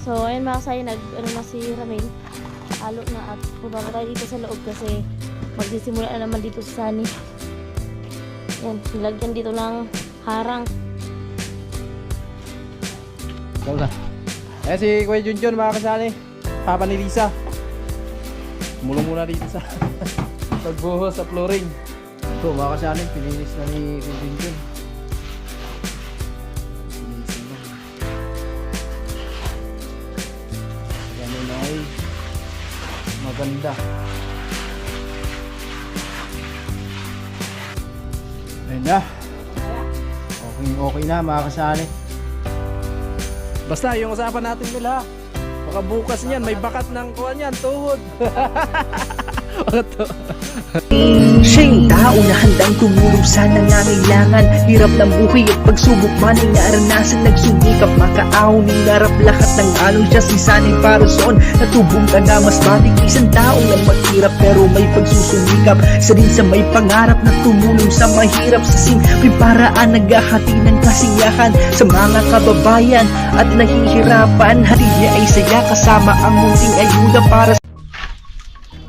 So ayun mga kasani, na si Ramil. Halo na at punta na tayo dito sa loob kasi magsisimula na naman dito si Sunny. Yan, nilagyan dito ng harang. Ikaw na. Eh si Kuya Junjun mga kasani, papa ni Lisa. Mulong muna dito sa pagbuhos sa flooring. Ito mga kasani, pilinis na ni Kuya Junjun. Ganun na ay maganda. Ayun na. Okay na mga kasani. Basta yung usapan natin nila, baka bukas niyan may bakat ng kuha niyan, tuhod. Siya'y tao na handang tumulong sa nangangailangan. Hirap ng buhay at pagsubok man ay naranasan. Nagsumikap makaaon, hinarap lahat ng alon. Siya si Sunny Parason, natubong ka na mas matig. Isang tao lang maghirap pero may pagsusumikap. Isa din sa may pangarap na tumulong sa mahirap. Sa simpleng paraan naghahati ng kasiyahan sa mga kababayan at nahihirapan. Hati niya ay saya kasama ang munting ayuda para sa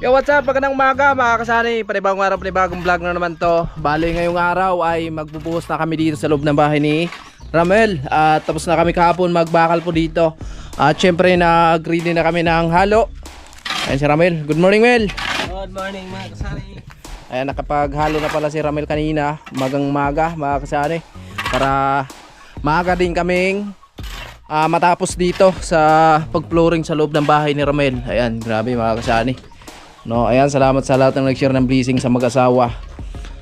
Yo, what's up? Magandang umaga mga kasani. Panibagong araw, panibagong vlog na naman to. Bali ngayong araw ay magbubuhos na kami dito sa loob ng bahay ni Ramel. At tapos na kami kahapon magbakal po dito. At syempre nag-agree din na kami ng halo. Ayan si Ramel. Good morning, Mel. Good morning mga kasani. Ayan, nakapaghalo na pala si Ramel kanina. Magang maga mga kasani. Para maaga din kaming matapos dito sa pag-flooring sa loob ng bahay ni Ramel. Ayan, grabe mga kasani. No, ayan, salamat sa lahat ng nag-share ng blessing sa mag-asawa.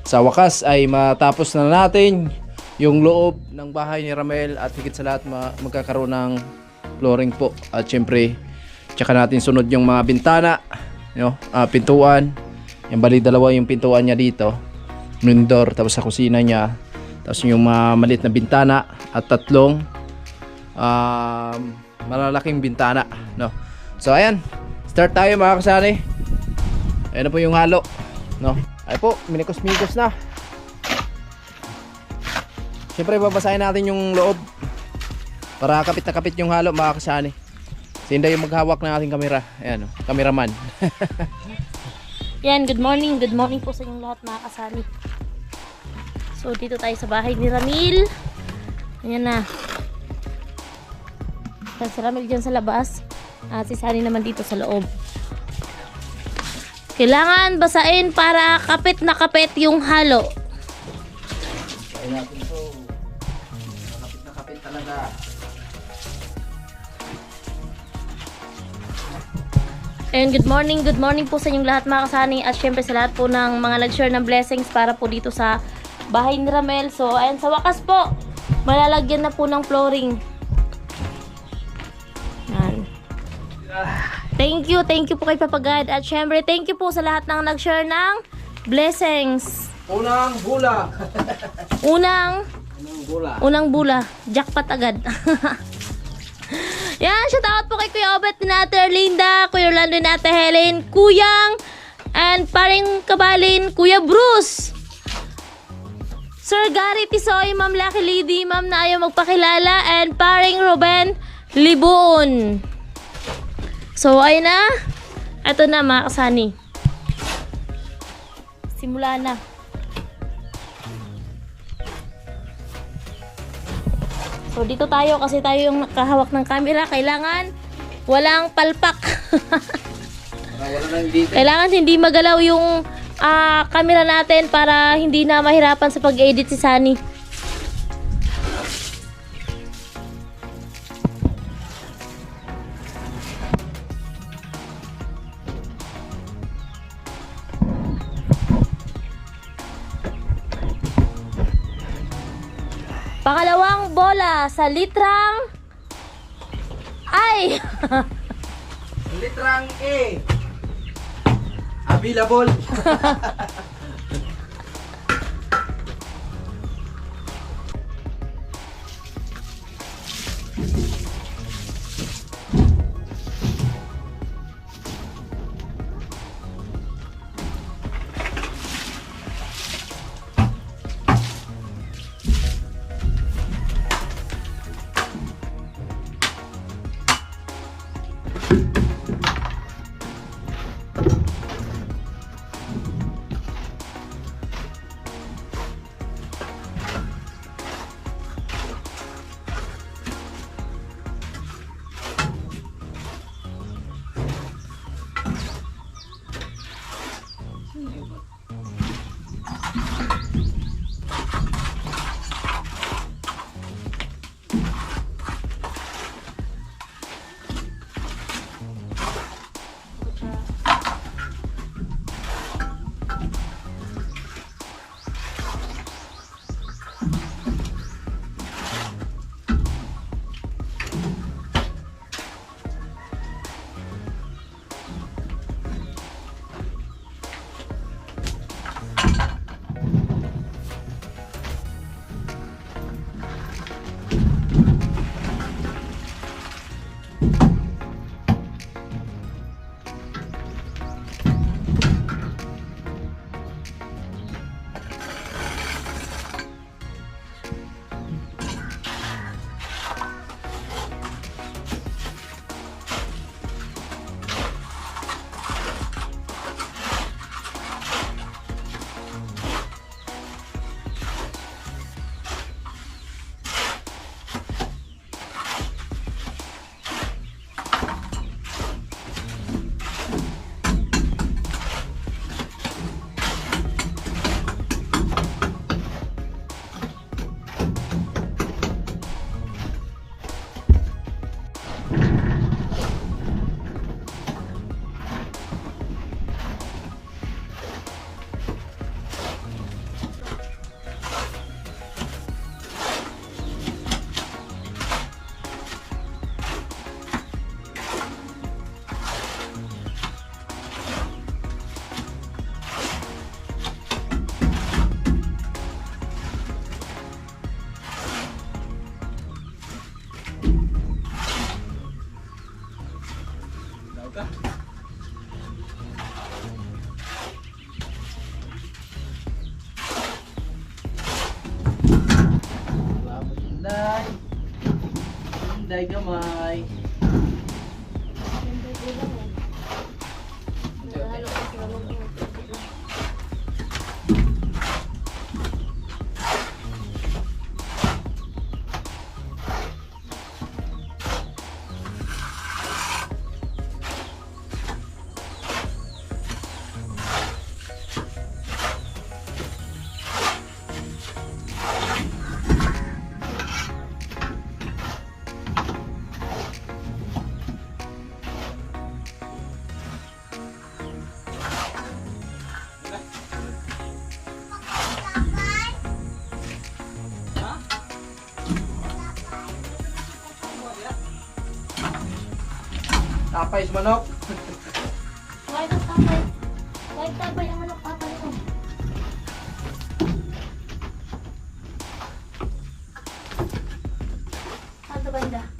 Sa wakas ay matapos na natin yung loob ng bahay ni Ramel at higit sa lahat magkakaroon ng flooring po. At syempre, tsaka natin sunod yung mga bintana, pintuan. Yung bali dalawa yung pintuan niya dito, indoor, tapos sa kusina niya, tapos yung mga maliit na bintana at tatlong malalaking bintana, no. So ayan, start tayo mga kasani. Ayan na po yung halo, no? Ay po, minikos-mikos na. Siyempre babasahin natin yung loob para kapit na kapit yung halo mga kasani. Sinda yung maghawak ng ating kamera. Ayan, cameraman. Yan, good morning po sa inyong lahat mga kasani. So dito tayo sa bahay ni Ramil. Ayan na. Si Ramil dyan sa labas at si Sunny naman dito sa loob. Kailangan basain para kapit na kapit yung halo. Basahin natin ito. Kapit na kapit talaga. And good morning po sa inyong lahat mga kasani. At syempre sa lahat po ng mga nag-share ng blessings para po dito sa bahay ni Ramel. So ayan, sa wakas po, malalagyan na po ng flooring. Yan. Thank you po kay Papa God. At syempre, thank you po sa lahat ng nag-share ng blessings. Unang bula. Unang bula. Jackpot agad. Yan, shoutout po kay Kuya Obet, Ate Erlinda, Kuya Orlando, Ate Helen, Kuyang, and paring Kabalin, Kuya Bruce, Sir Gary Tisoy, Ma'am Lucky Lady, Ma'am na ayaw magpakilala, and paring Ruben Liboon. So, ayun na. Ito na mga kasani. Simula na. So, dito tayo kasi tayo yung nakahawak ng camera. Kailangan walang palpak. Kailangan hindi magalaw yung camera natin para hindi na mahirapan sa pag-edit si Sunny. Pangalawang bola sa litrang ay Litrang E. Available. Inday gamay. Tapay sa manok. Kahit ang tapay. Kahit tapay ang manok tapay ko. Ano ba yun?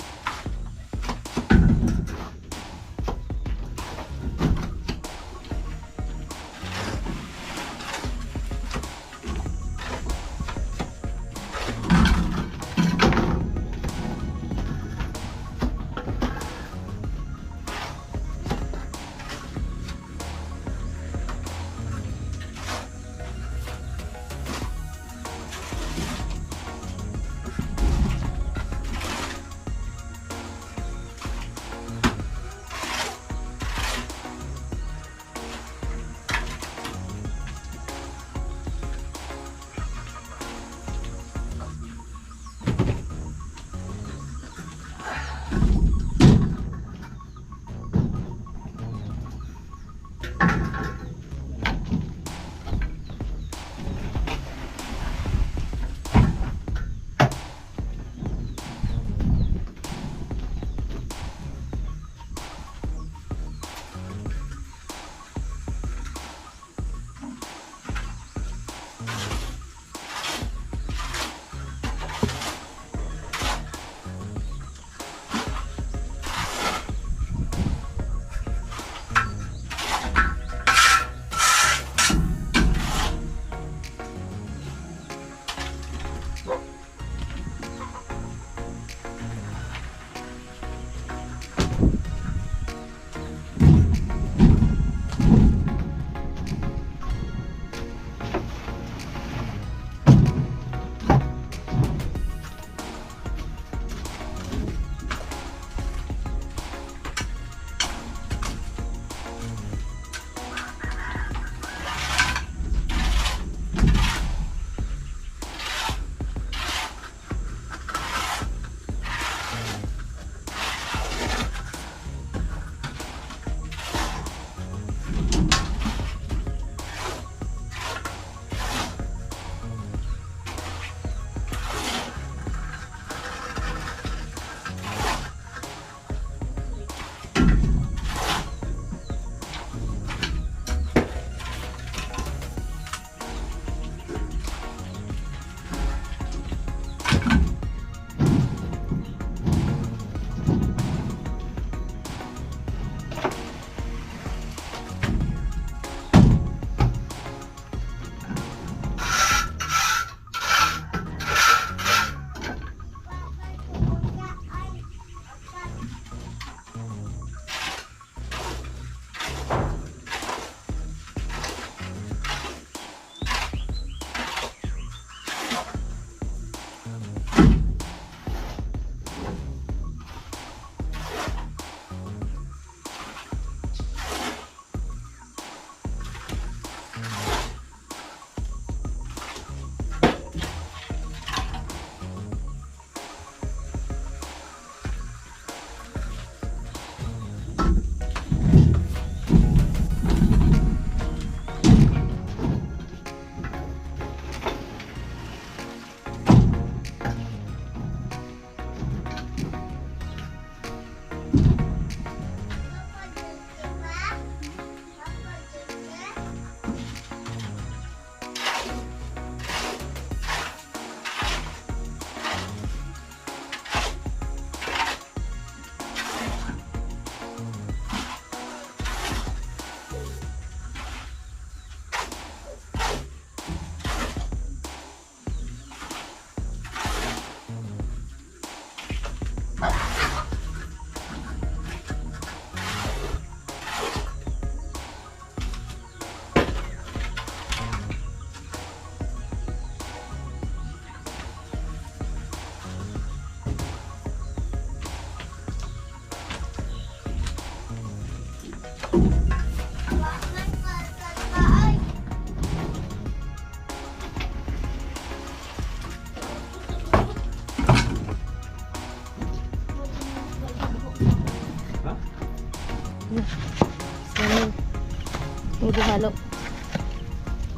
halo.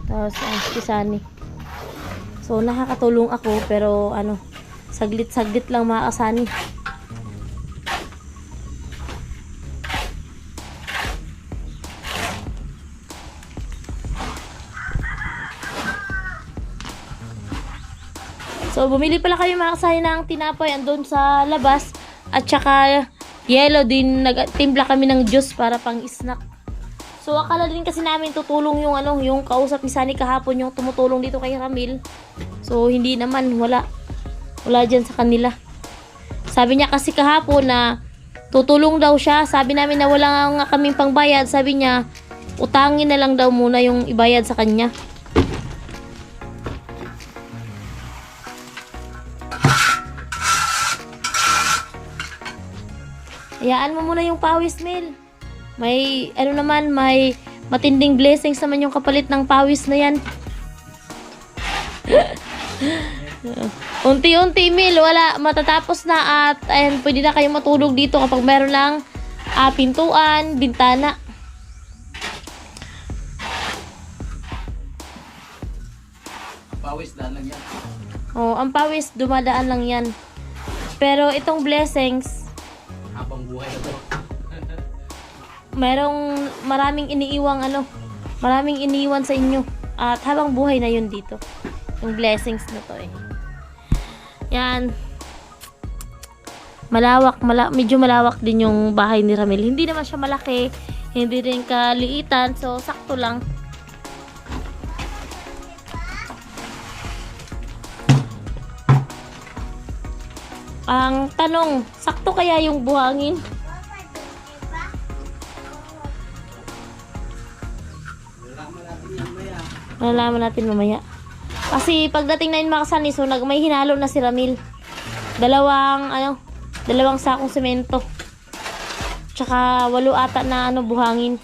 Tapos si Sunny. So nakakatulong ako pero ano, saglit-saglit lang mga kasani. So, bumili pala kami mga kasani ng tinapay andun sa labas. At saka, yellow din. Nagtimpla kami ng juice para pang snack. So, akala din kasi namin tutulong yung ano, yung kausap ni Sunny kahapon, yung tumutulong dito kay Ramil. So, hindi naman. Wala dyan sa kanila. Sabi niya kasi kahapon na tutulong daw siya. Sabi namin na wala nga kaming pangbayad. Sabi niya, utangin na lang daw muna yung ibayad sa kanya. Hayaan mo muna yung pawis, Mel. May, ano naman, may matinding blessings naman yung kapalit ng pawis na yan. Unti-unti, Mel. Wala, matatapos na at ayan, pwede na kayo matulog dito kapag meron lang pintuan, bintana. Pawis daan lang yan. Oh, ang pawis, dumadaan lang yan. Pero itong blessings, Habang buhay na to. merong maraming maraming iniwan sa inyo. At habang buhay na yun dito. Yung blessings na to eh. Yan. Medyo malawak din yung bahay ni Ramil. Hindi naman siya malaki. Hindi rin kaliitan. So, sakto lang. Ang tanong, sakto kaya yung buhangin? Malalaman natin mamaya. Kasi pagdating na yun mga kasani, so may hinalo na si Ramil. Dalawang sakong semento. Tsaka 8 ata na buhangin.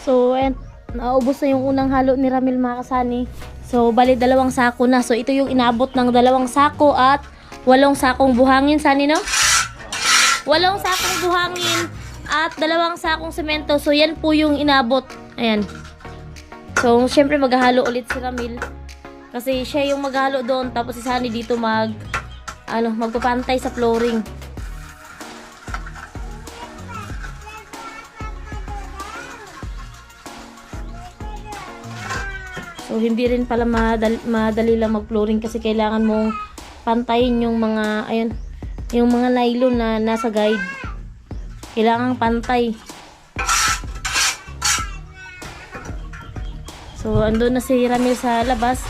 So, ayan. Naubos na yung unang halo ni Ramil mga kasani. So, bali 2 sako na. So, ito yung inabot ng 2 sako at 8 sakong buhangin. Sani, no? 8 sakong buhangin at 2 sakong semento. So, yan po yung inabot. Ayan. So, syempre maghahalo ulit si Ramil. Kasi siya yung maghahalo doon. Tapos si Sani dito magpapantay sa flooring. So, hindi rin pala madali lang mag-flooring kasi kailangan mong pantayin yung mga, yung mga nylon na nasa guide. Kailangan pantay. So, andun na si Ramil sa labas.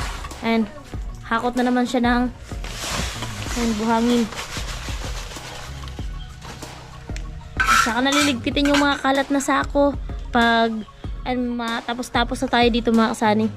And, hakot na naman siya ng buhangin. Saka naliligpitin yung mga kalat na sako pag matapos-tapos na tayo dito mga kasani.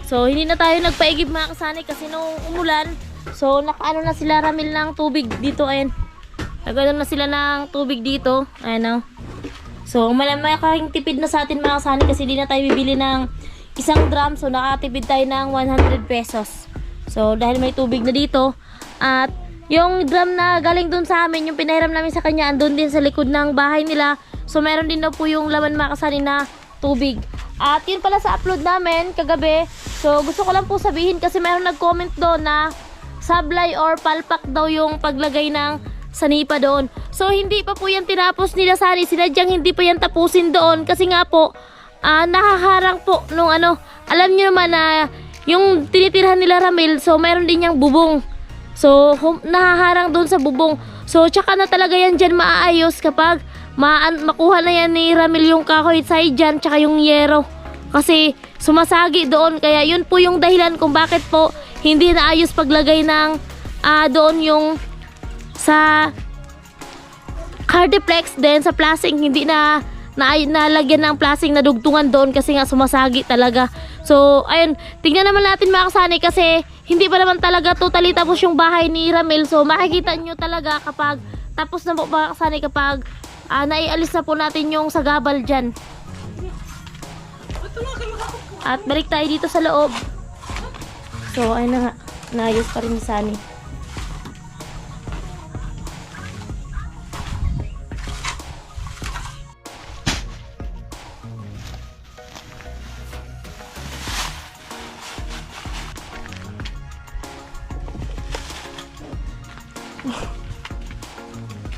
So, hindi na tayo nagpaigib mga kasani kasi nung umulan, so nakaano na sila Ramil ng tubig dito, ayan. Nagano na sila ng tubig dito, ayan o. So, malaking tipid na sa atin mga kasani kasi di na tayo bibili ng 1 drum, so nakatipid tayo ng 100 pesos. So, dahil may tubig na dito, at yung drum na galing dun sa amin, yung pinahiram namin sa kanya, andun din sa likod ng bahay nila. So, meron din daw po yung laman mga kasani na tubig. At yun pala sa upload namin kagabi. So gusto ko lang po sabihin kasi meron nag-comment doon na sablay or palpak daw yung paglagay ng sanipa doon. So hindi pa po yan tinapos nila Sani. Sinadyang hindi pa yan tapusin doon kasi nga po nakaharang po nung alam nyo naman na yung tinitirhan nila Ramil, so meron din yung bubong. So nakaharang doon sa bubong. So tsaka na talaga yan dyan maaayos kapag makuha na yan ni Ramil yung kahoy side dyan tsaka yung yero. Kasi sumasagi doon. Kaya yun po yung dahilan kung bakit po hindi naayos paglagay ng doon yung Sa Cardiplex din, sa plasing, hindi na nalagyan ng plasing na dugtungan doon kasi nga sumasagi talaga. So, ayun, tingnan naman natin mga kasani kasi hindi pa naman talaga totally tapos yung bahay ni Ramil. So, makikita nyo talaga kapag tapos na po mga kasani kapag naialis na po natin yung sagabal dyan. At balik tayo dito sa loob. So, ayun na nga. Naayos pa rin ni Sunny.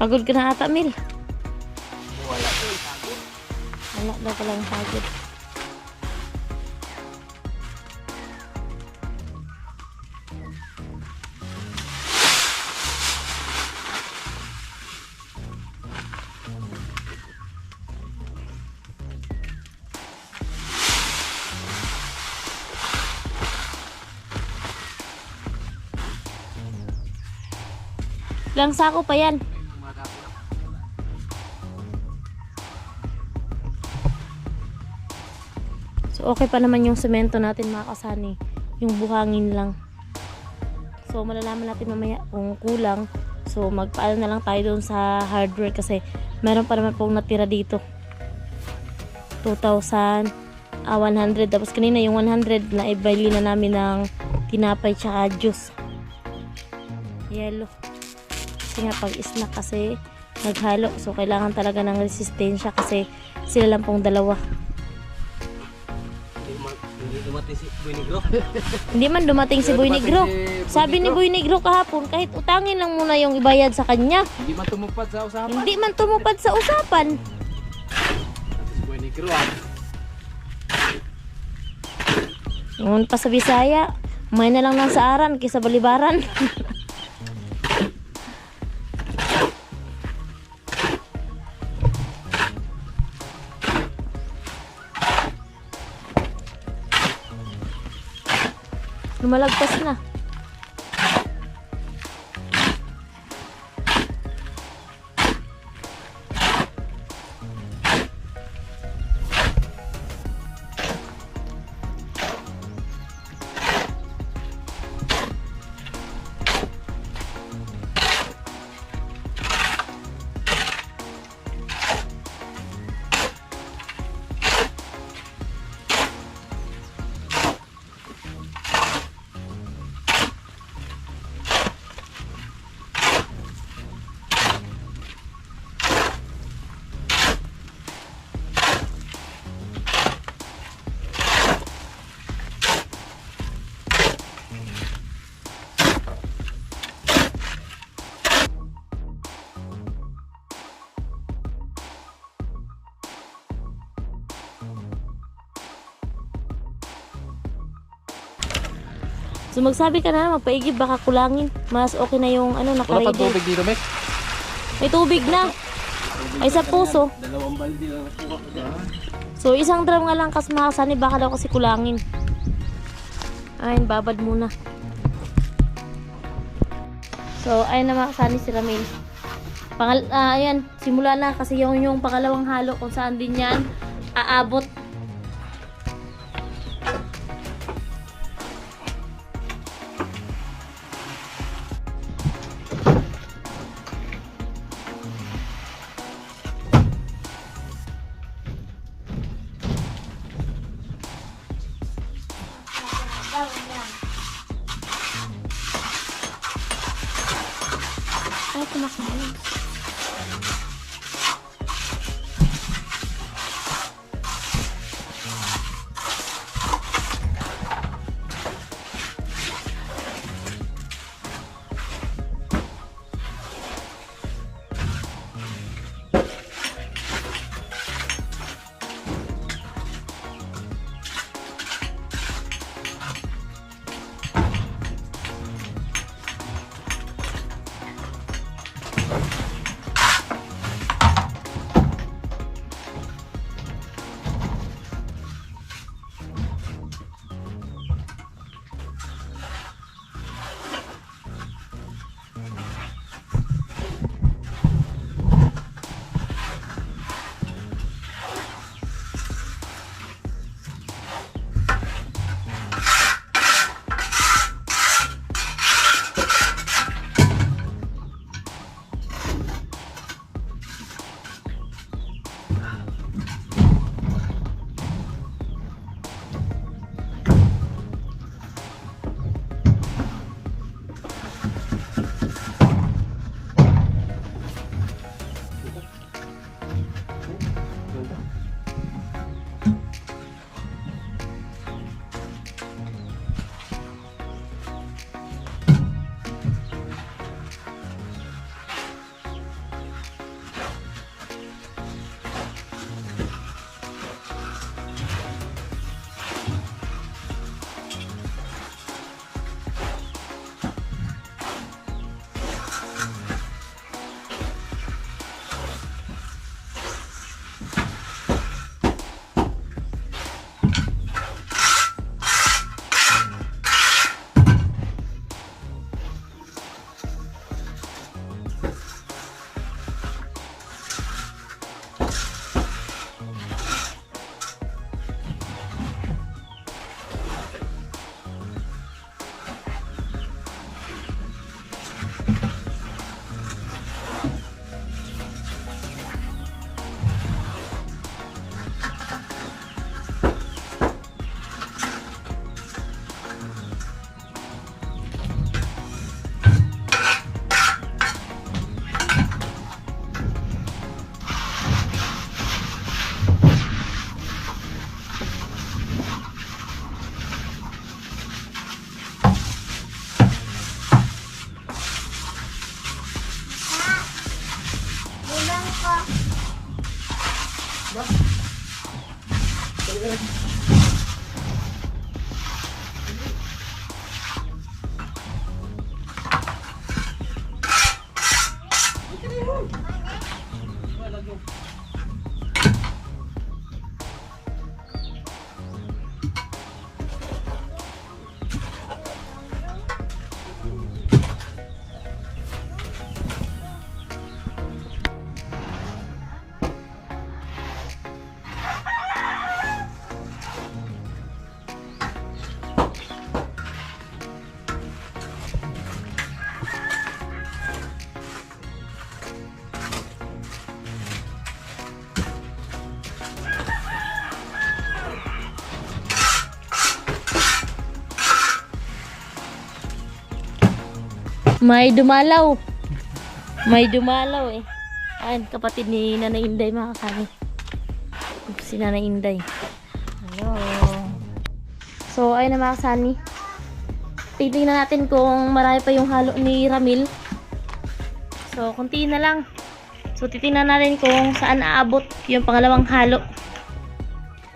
Pagod ka na ata, Mil. Wala daw palang pagod. Ilang sako pa yan? So, okay pa naman yung semento natin mga kasani. Yung buhangin lang. So, malalaman natin mamaya kung kulang. So, magpaano na lang tayo doon sa hardware kasi meron pa naman pong natira dito. 2,100. Tapos kanina yung 100 na ibili na namin ng tinapay tsaka juice. Yellow. Kasi nga pag snack kasi naghalo. So, kailangan talaga ng resistensya kasi sila lang pong dalawa. Hindi dumating si Boy Negro. Hindi man dumating si Boy Negro. Sabi ni Boy Negro kahapon, kahit utangin lang muna yung ibayad sa kanya. Hindi man tumupad sa usapan. Hindi man tumupad sa usapan. Si Boy Negro Noon pa sa Bisaya, may na lang ng saaran kaysa balibaran. Lumalagpas na. So magsabi ka na, magpaigib baka kulangin. Mas okay na yung Wala pa naka-ready. tubig dito, Mek. May tubig na. Ay sa puso. Dalawang balde lang nakuha ko dyan. So isang drum nga lang kasi makasani baka daw kasi kulangin. Ayun, babad muna. So ayun na makasani si Ramil. Ayan, simula na kasi yung pangalawang halo kung saan din yan aabot. Ay, kumakain. May dumalaw. May dumalaw eh. Ayan, kapatid ni Nanay Inday mga kani. Si Nanay Inday. Hello. So, ayun na mga kasani. Titingnan natin kung marami pa yung halo ni Ramil. So, kunti na lang. So, titingnan natin kung saan aabot yung pangalawang halo.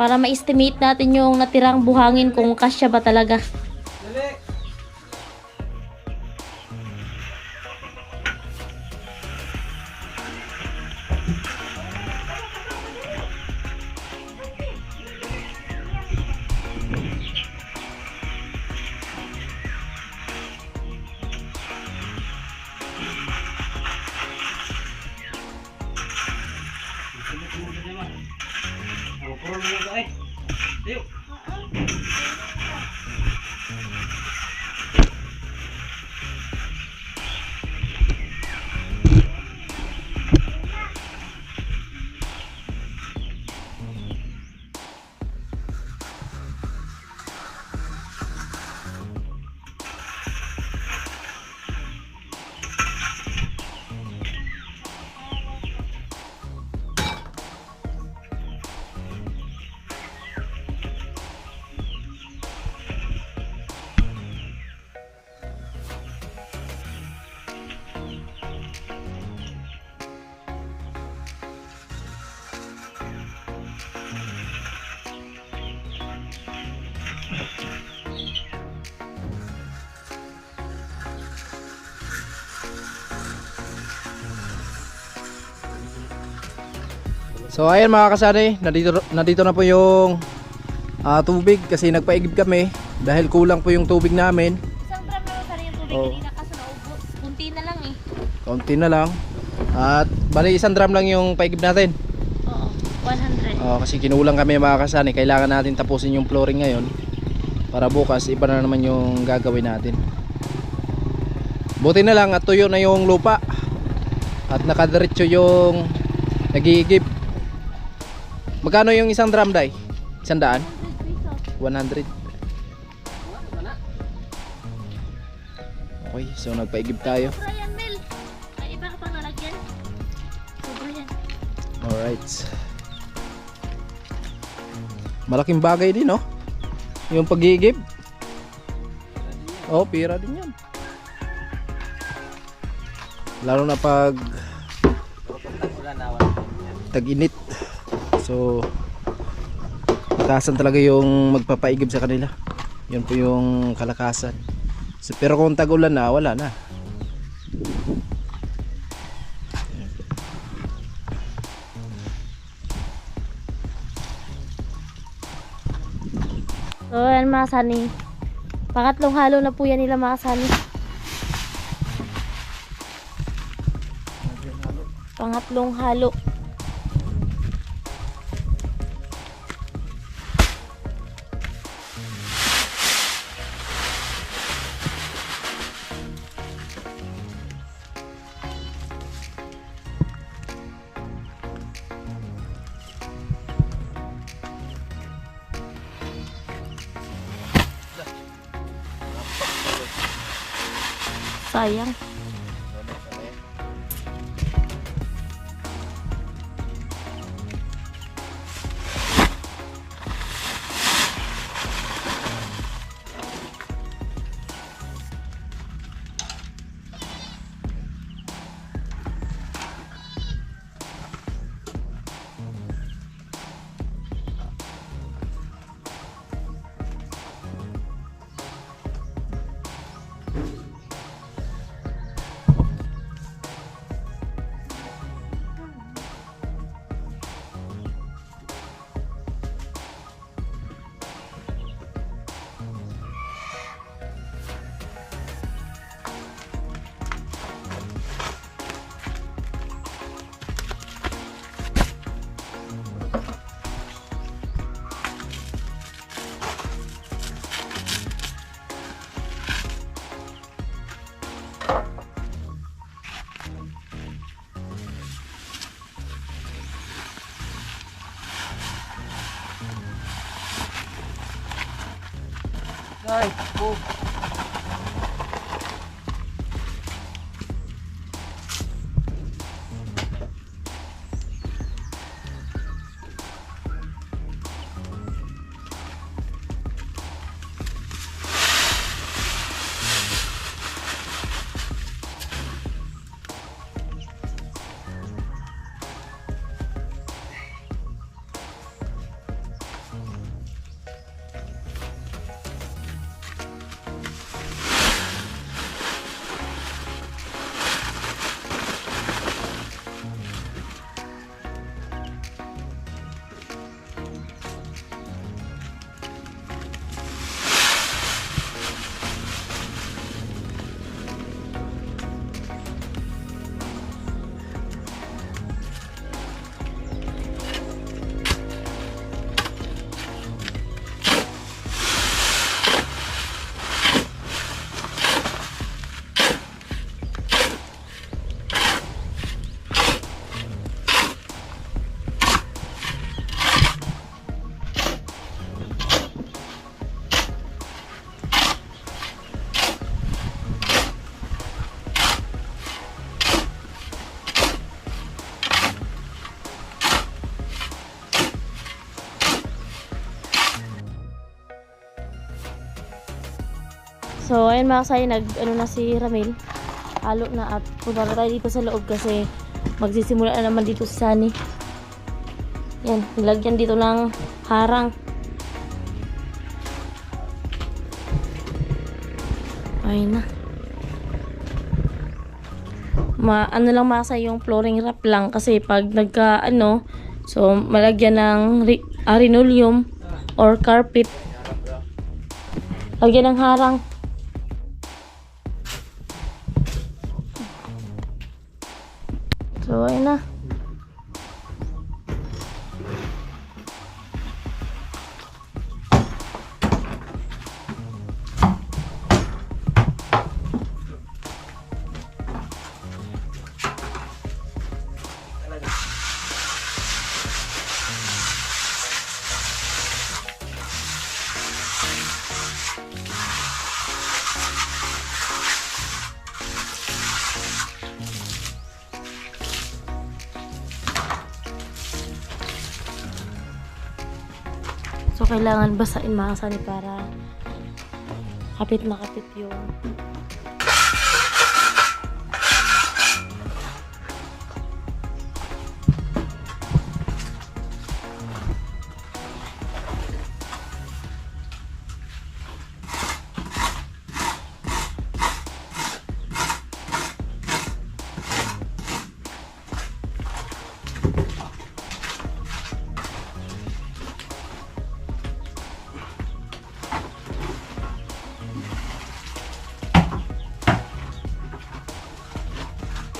Para ma-estimate natin yung natirang buhangin kung kasya ba talaga. So ayan mga kasari, nandito na po yung tubig kasi nagpaigib kami dahil kulang po yung tubig namin. Isang drum na lang yung tubig Oh. kanina kaso naubos. Kunti na lang eh. Kaunti na lang. At bali isang drum lang yung paigib natin. Oo, 100. Kasi kinulang kami mga kasani, kailangan natin tapusin yung flooring ngayon para bukas iba na naman yung gagawin natin. Buti na lang at tuyo na yung lupa at nakadiretso yung nag-iigib. Magkano yung isang drum, Day? 100? 100. Okay, so nagpaigib tayo. Sobra yan, Mel. May iba ka pang nalagyan. Sobra yan. Alright. Malaking bagay din, no? Yung pag-iigib. Oh, pira din yan. Lalo na pag tag-init. So kalakasan talaga yung magpapaigib sa kanila. Yun po yung kalakasan. So, pero kung tag-ulan na, wala na. So, yan mga sani. Pangatlong halo na po yan nila mga sani. Pangatlong halo. Sayang. tay. Oh. So, ayun mga kasay, ano na si Ramil. Halo na at punta na tayo dito sa loob kasi magsisimula na naman dito si Sunny. Yan, nilagyan dito ng harang. Ayun na. Ano lang mga kasay, yung flooring wrap lang kasi pag so malagyan ng linoleum or carpet. Lagyan ng harang. So, ayun na. So, kailangan basain mga kasani para kapit na kapit yung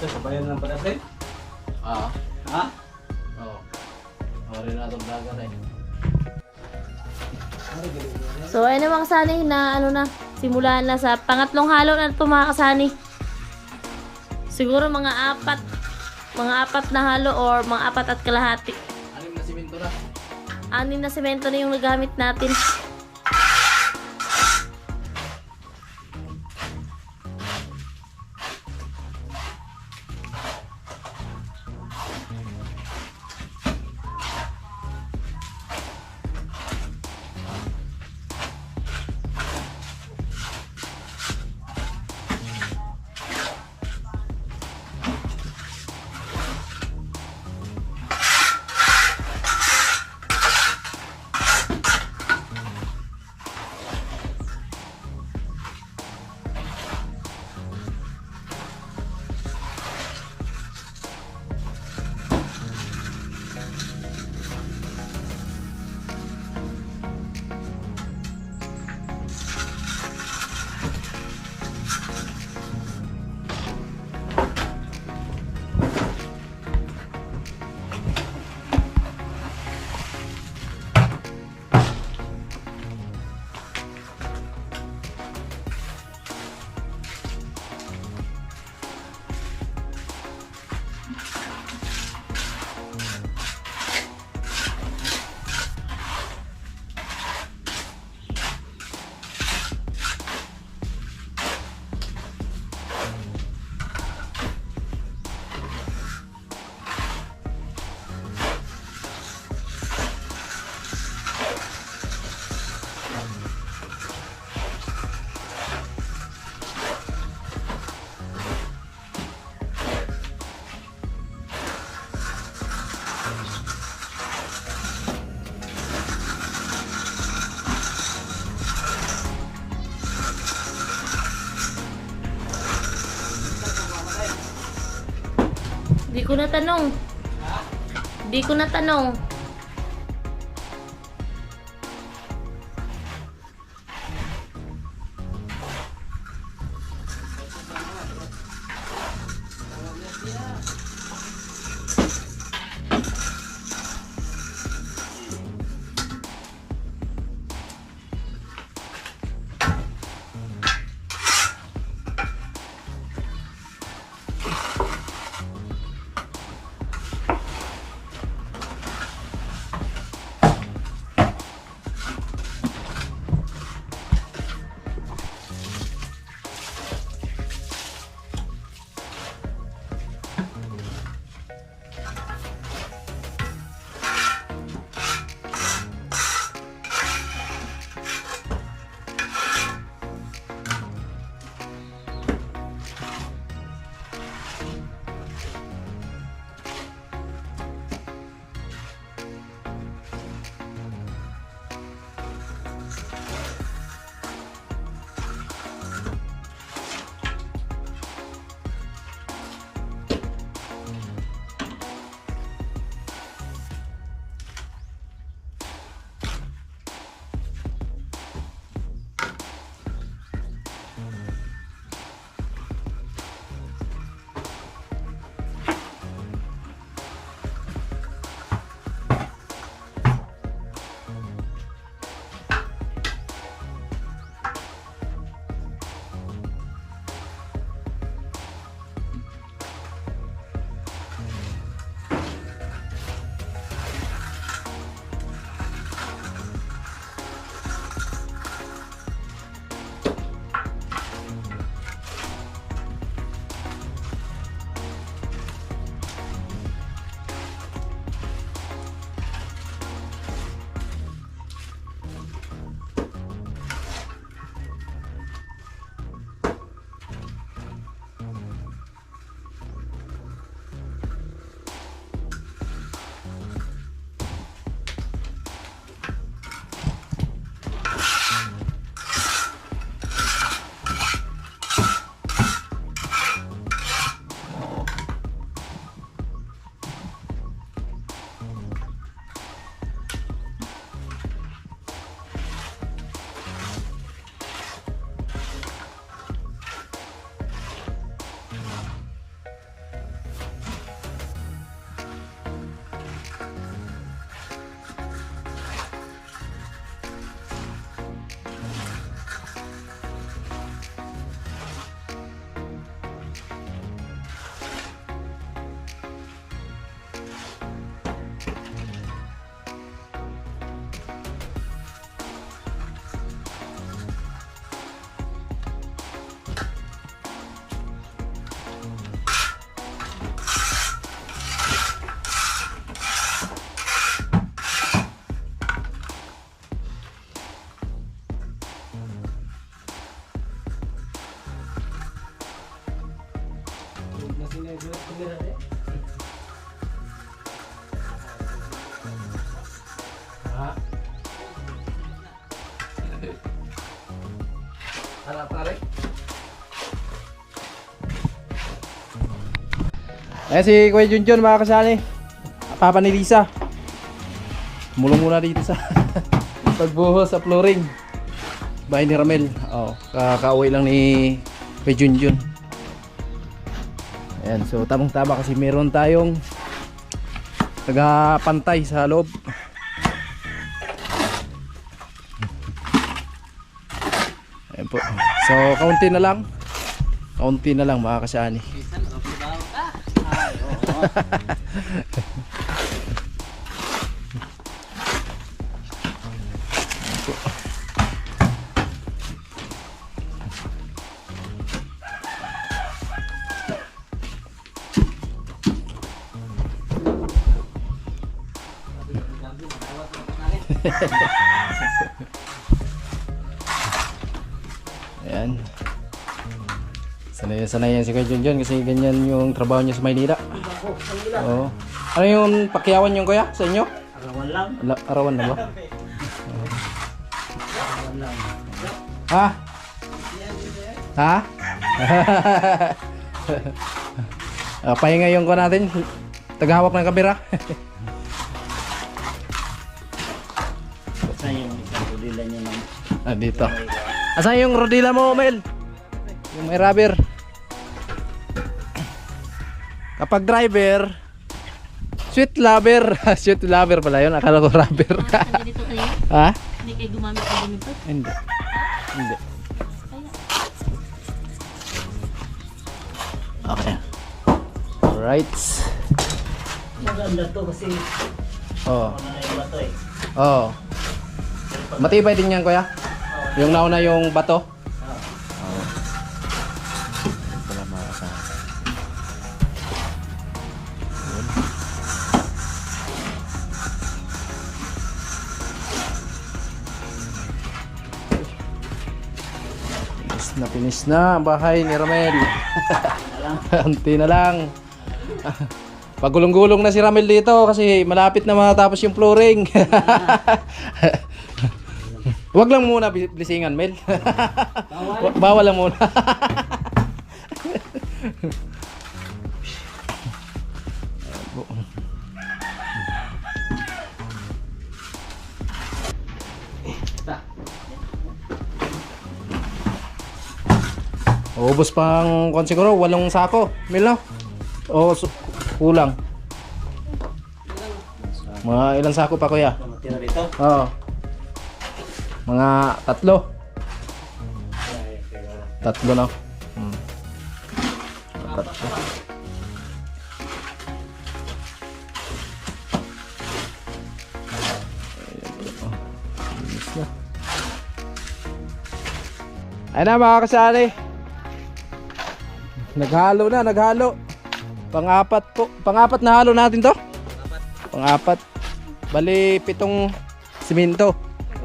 Sabayan lang pala sa'yo? Ah. Ha? Oo. Rin na itong dagat eh. So, ayun na mga kasani na simulan na sa pangatlong halo na ito mga kasani. Siguro mga apat na halo or mga 4 at kalahati. 6 na simento na. 6 na semento na yung nagamit natin. ko natanong. Di ko natanong. Anak tarik. Si Kuya Junjun mga kasali. Papa ni Lisa. Mulong muna dito sa pagbuhos sa flooring. Bahay ni Ramel. Oh, kakauwi lang ni Kuya Junjun. Ayan, so tamang-tama kasi meron tayong taga-pantay sa loob. Ayan po. So, kaunti na lang. Kaunti na lang mga kasani. Ayan. Sanay yan si Kuya Junjun kasi ganyan yung trabaho niya sa Maynila. Oo. Ano yung pakyawan yung kuya sa inyo? Arawan lang. Arawan na ba? Ha? Ha? Pahinga yung ko natin. tagahawak ng kamera. Saan yung isang rodila niya ng Dito. Asan yung rodila mo, Mel? Yung may rubber. Kapag driver, sweet lover. Sweet lover pala yun. Akala ko rubber. Ganito kayo? Ha? Hindi kayo gumamit ng ganito? Hindi. Hindi. Okay. Alright. maganda to kasi Oh. ano na yung bato eh. Oh. Matibay din yan, kuya. Yung nauna yung bato. Wala mga kasama. Yun. Pinis na ang bahay ni Ramel. Unti na lang. Pagulong-gulong na si Ramel dito kasi malapit na matapos yung flooring. Wag lang muna blisingan, Mel. Bawal lang muna. Ubos pang konsiguro, 8 sako, Mel, no? O kulang. Mga ilang sako pa, kuya? Matira dito. Oo. Mga 3. 3 na. Tatlo. Ayos na. Ayun na mga kasali. Naghalo na, naghalo. Pang-apat po. Pang-apat na halo natin to? Pang-apat. Bali, 7 simento.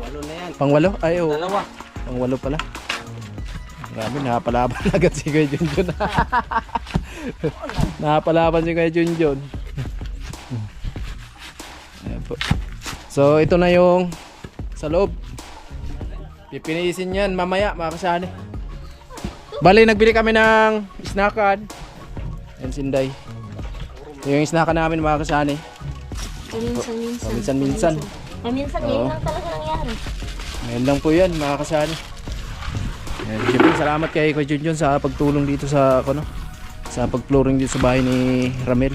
Walo na yan. Pang-8? Ay, oo. Dalawa. Pang-8 pala. Grabe, nakapalaban agad si Kuya Junjun. Nakapalaban si Kuya Junjun. Ayan po. So, ito na yung sa loob. Pipinisin yan mamaya, mga kasali. Bali, nagbili kami ng snackan. Ayan, Sinday. Ito yung snackan namin, mga kasali. Paminsan-minsan. Paminsan-minsan. Paminsan, Oo. ngayon lang talaga nangyari. Ngayon lang po yan, mga kasali. Ayan, siyempre, salamat kay Kuya Junjun sa pagtulong dito sa ano, sa pag-flooring dito sa bahay ni Ramel.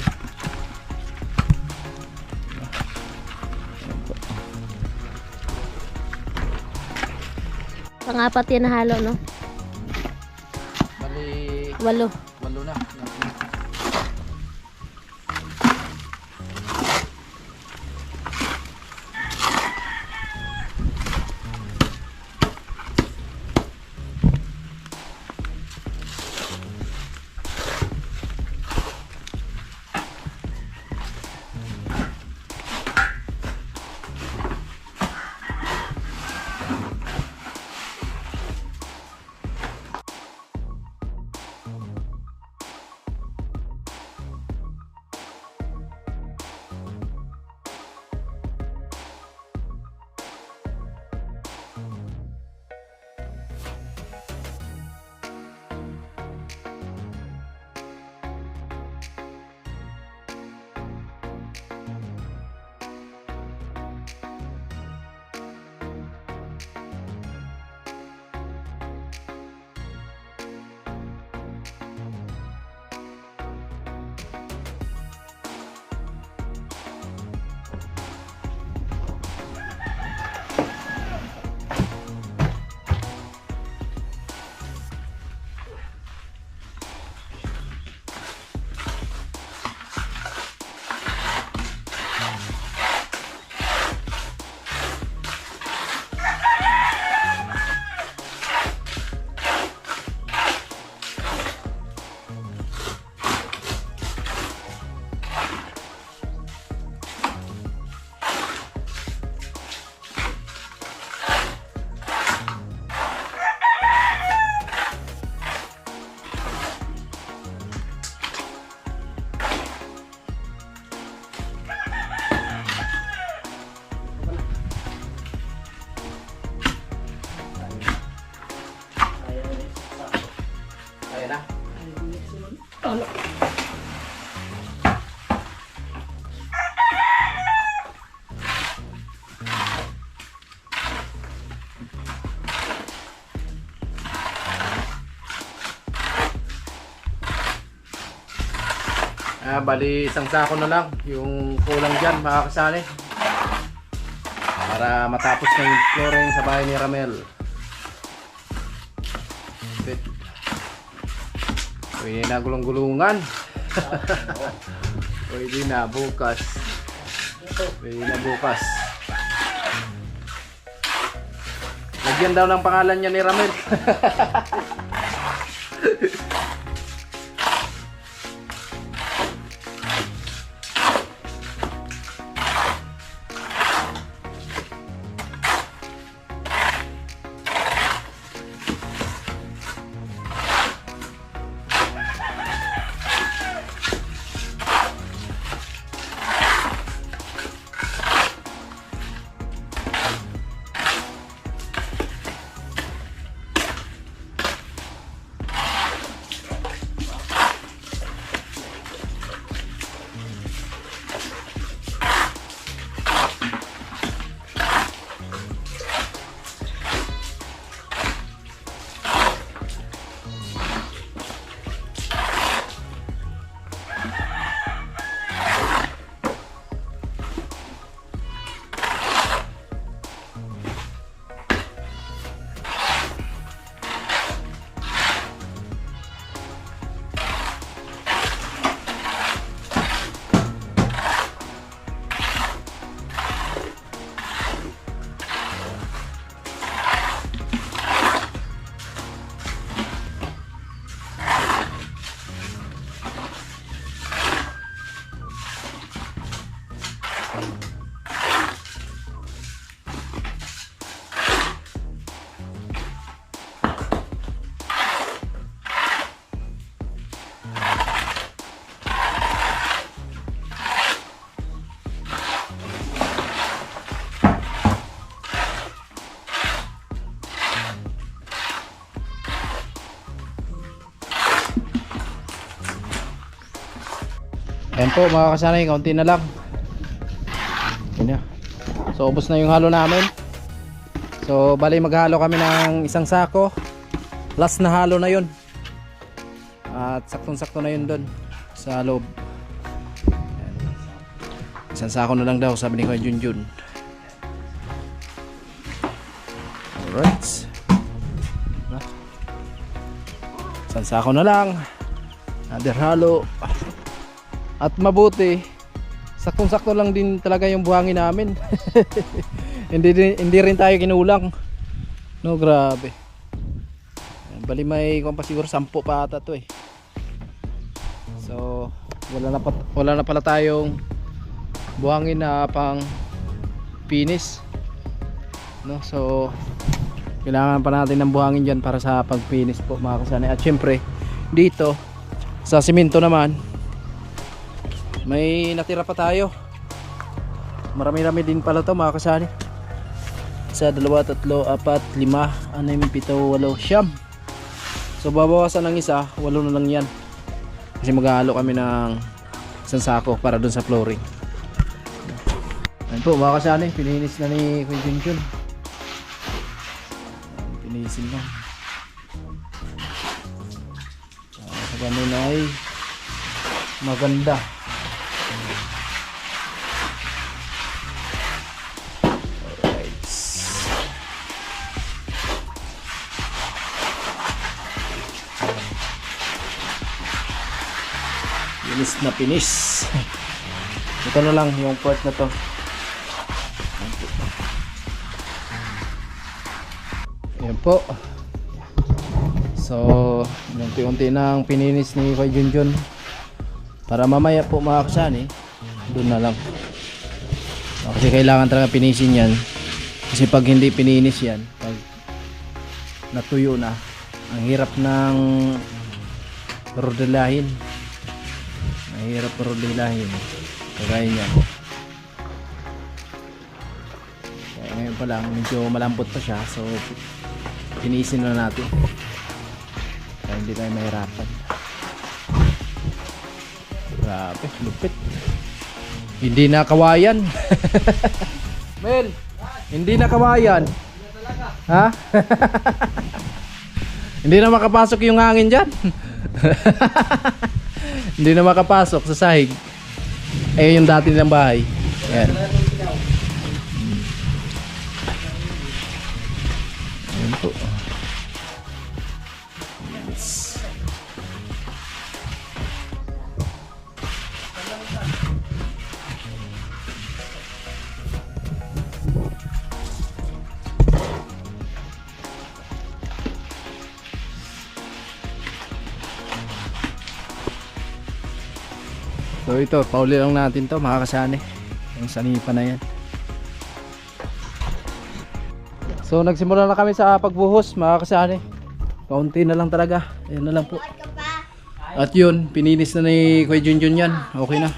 Pang-apat yan na halo, no? Bali, 8. 8 na. Ayan na. Bali isang sako na lang yung kulang dyan mga kasani. Para matapos na yung flooring sa bahay ni Ramel. Pwede na gulong-gulungan. Pwede na bukas. Pwede na bukas. Lagyan daw ng pangalan niya ni Ramel. Ayan po mga kasanay, kaunti na lang. Ayan na. So ubos na yung halo namin. So bali maghalo kami ng isang sako. Last na halo na yun. At saktong-sakto na yun doon sa loob. Ayan. Isang sako na lang daw sabi ni Kuya Junjun. Alright. Isang sako na lang. Another halo. At mabuti, saktong-sakto lang din talaga yung buhangin namin. hindi rin tayo kinulang. No, grabe. Bali may kung pa siguro 10 pa ata to eh. So, wala na pala tayong buhangin na pang finish. No, so kailangan pa natin ng buhangin diyan para sa pag-finish po mga kasanay. At syempre, dito sa simento naman may natira pa tayo. Marami-rami din pala to mga kasani. 1, 2, 3, 4, 5, 6, 7, 8, 9. So babawasan ng isa, 8 na lang yan. Kasi maghahalo kami ng isang sako para dun sa flooring. Ayan po mga kasani, pininis na ni Kuya Junjun. Pinisin lang. Sa ganun ay maganda. Pinis na pinis. Ito na lang yung part na to. Ayan po. So unti-unti nang pininis ni Kuya Junjun. Para mamaya po mga kasani, doon na lang. Kasi kailangan talaga pinisin yan. Kasi pag hindi pininis yan, pag natuyo na, ang hirap ng rodelahin. Mahirap rodelahin. Kagaya niyan. Kaya ngayon pa lang, medyo malambot pa siya. So, pinisin na natin. Kaya hindi tayo mahirapan. Grabe, lupit. Hindi na kawayan. Mel, hindi na kawayan. Ha? Hindi na makapasok yung hangin dyan. Hindi na makapasok sa sahig. Ayun yung dati nilang bahay. Ayan. Ayan po. Yes. So ito, pauli lang natin to mga kasani. Yung sanipa na yan. So nagsimula na kami sa pagbuhos mga kasani. Kaunti na lang talaga. Ayan na lang po. At yun, pininis na ni Kuya Junjun yan. Okay na.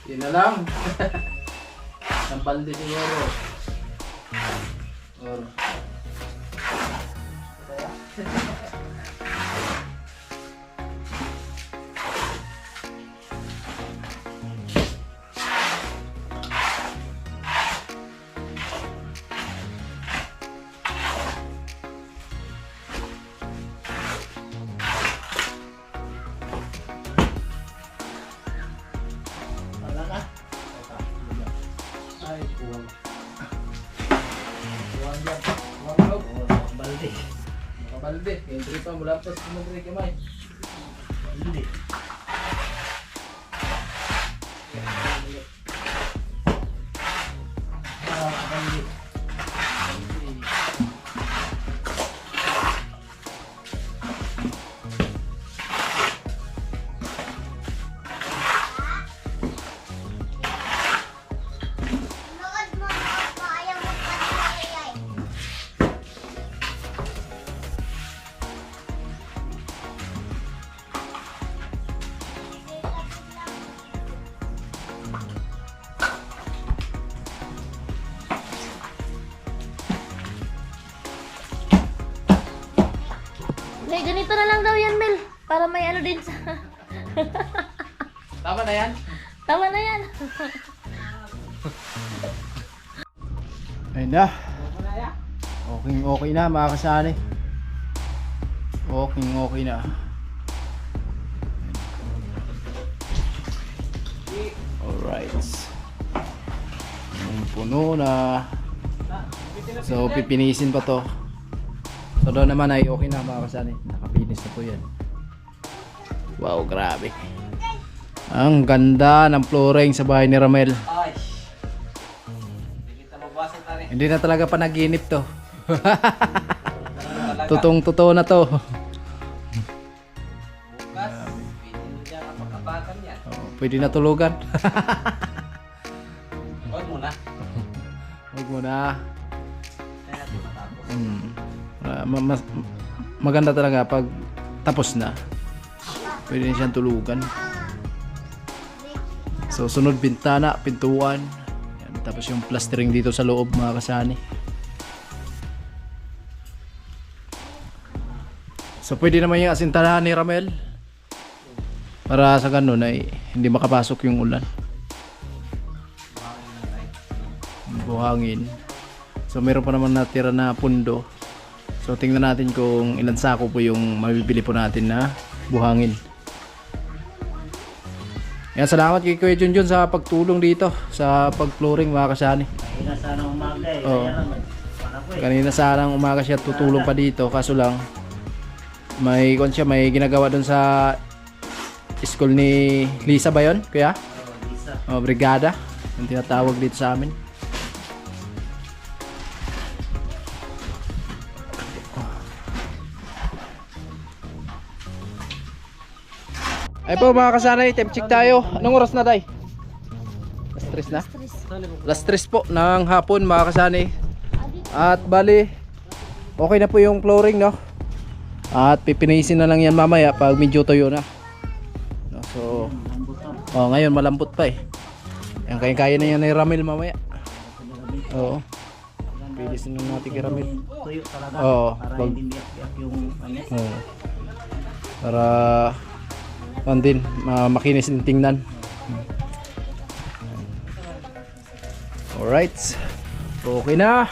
Yun na lang. Ang balde siguro. Or ay kuwang. Kuwang yan. Kuwang loob. Balde. Nakabalde. Entry pa mula pa sa mga kamay. Balde. Balde. May ganito na lang daw yan, Mel. Para may ano din sa... Tama na yan? Tama na yan. Ayun na. Okay na mga kasani. Okay na. Alright. Yung puno na. So pipinisin pa to. So doon naman ay okay na mga kasani. Nakapinis na po yan. Wow, grabe. Ang ganda ng flooring sa bahay ni Ramel. Hindi na talaga panaginip to. Totoo na to. Oh, pwede na tulugan. Huwag mo na. Maganda talaga pag tapos na. Pwede na siyang tulugan. So sunod bintana, pintuan. Yan, tapos yung plastering dito sa loob mga kasani. So pwede naman yung asintahan ni Ramel. Para sa ganun ay hindi makapasok yung ulan. Buhangin. So meron pa naman natira na pundo. So tingnan natin kung ilan sako po yung mabibili po natin na buhangin. Yan, salamat kay Kuya Junjun sa pagtulong dito sa pag-flooring mga kasani. Kanina sana umaga eh. Oo. Kaya lang, wala ko eh. Kanina sanang umaga siya tutulong pa dito kaso lang may ginagawa doon sa school ni Lisa ba yun, kuya? Lisa. O, brigada yung tinatawag dito sa amin. Ay po mga kasanay, time check tayo. Anong oras na tay? Last 3 na? Last 3 po ng hapon mga kasanay. At bali, okay na po yung flooring, no? At pipinisin na lang yan mamaya pag medyo tuyo na. No, so, ngayon malambot pa eh. Yan, kaya na yan ni Ramel mamaya. Oo. Pilisin na natin kay Ramel. Tuyo talaga. Oo. Para hindi biyak-biyak yung ano. Oo. Para din, makinis din tingnan. Alright. Okay na.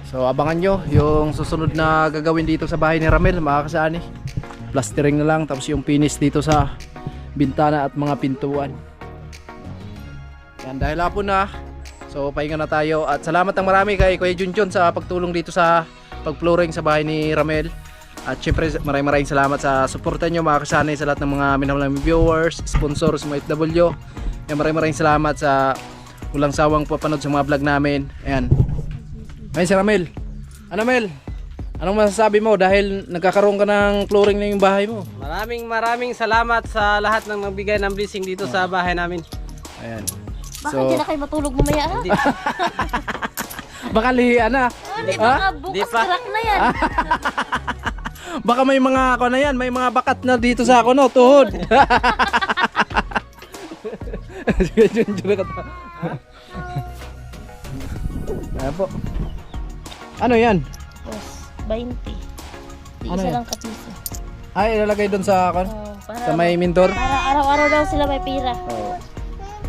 So abangan nyo yung susunod na gagawin dito sa bahay ni Ramel mga kasani. Plastering na lang tapos yung finish dito sa bintana at mga pintuan. Yan, dahil hapon na. So pahinga na tayo at salamat ng marami kay Kuya Junjun sa pagtulong dito sa pag-flooring sa bahay ni Ramel. At syempre maraming salamat sa suporta nyo mga kasanay, sa lahat ng mga minamahal namin viewers, sponsors, mga FW. Yan, maraming salamat sa walang sawang papanood sa mga vlog namin. Ayan. Ngayon si Ramel. Ano Mel? Anong masasabi mo dahil nagkakaroon ka ng flooring na yung bahay mo? Maraming salamat sa lahat ng nagbigay ng blessing dito sa bahay namin. Ayan. Bakit di na kayo matulog mamaya ha? Baka lihian na. Hindi, baka bukas crack na yan. Baka may mga ako na yan, may mga bakat na dito sa ako no, tuhod. Sige, Junjun ka. Ayan po. Ano yan? Boss, 20. Di Ano isa yan? lang kapiso. Ay, ilalagay doon sa akin. Para, Sa may mindor. para araw-araw daw sila may pira. Oo.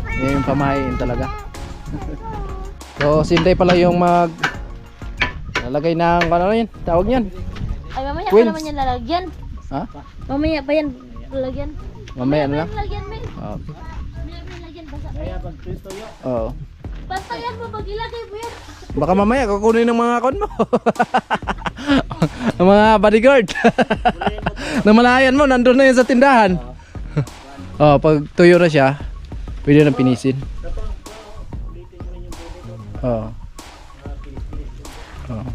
Yan yung pamahain talaga. So, sintay pala yung lalagay ng ano yun, tawag niyan. Ay, mamaya Wins. pa naman yan lalagyan. Ha? Mamaya pa yan lalagyan. Mamaya na lang. Lalagyan, Mel. Oo. Mamaya pa lalagyan. Basta, Kaya pag tuyo. Oo. basta yan mo, pag ilagay mo yan. Baka mamaya kukunin ng mga kon mo. Ng mga bodyguard. Namalayan mo, nandun na yun sa tindahan. Oh, pag tuyo na siya, pwede na pinisin. Oo. Oo.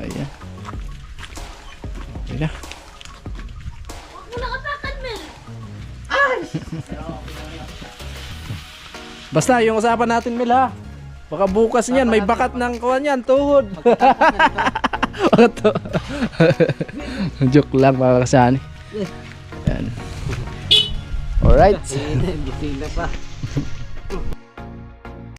Ayan. Okay na. Huwag mo nakapakan, Mel. Basta yung usapan natin, Mel, ha. Baka bukas niyan may bakat ng kuwan yan, tuhod. Joke lang mga kasani. Yan. Alright. Gising na pa.